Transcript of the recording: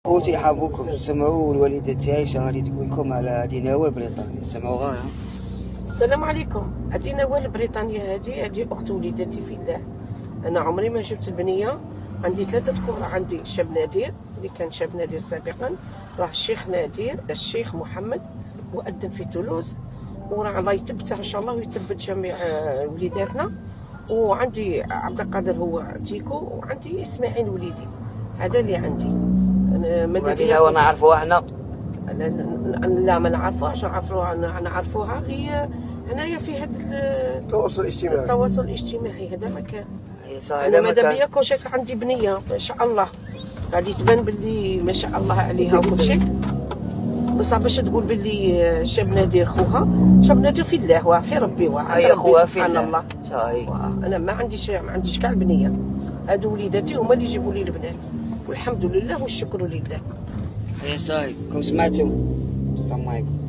خوتي يحبوكم، سمعوا الوالدة تاعي شهري تقول لكم على هذه نوال بريطانيا، سمعوا غاها. السلام عليكم. هذه نوال بريطانيا، هذه اخت وليدتي في الله. انا عمري ما جبت البنيه. عندي 3 كرة. عندي شاب نادر اللي كان شاب نادر سابقا، راه الشيخ نادر الشيخ محمد مؤذن في تولوز، وراه الله يثبته ان شاء الله ويثبت جميع وليداتنا. وعندي عبد القادر هو تيكو، وعندي اسماعيل وليدي. هذا اللي عندي انا. وهذه نوال نعرفوها احنا؟ لا ما نعرفوهاش. نعرفوها هي هنايا في هذا التواصل الاجتماعي. هذا مكان. انا ماذا بيا كل شيء عندي بنيه ما شاء الله، غادي تبان باللي ما شاء الله عليها وكل شيء. بصح باش تقول باللي شاب نادر خوها، شاب نادر في الله وفي ربي هي خوها في الله. صحيح. انا ما عنديش كاع البنيه. هادو وليداتي هما اللي يجيبوا لي البنات، والحمد لله والشكر لله. يا صاحبي كم سمعتوا؟ السلام عليكم.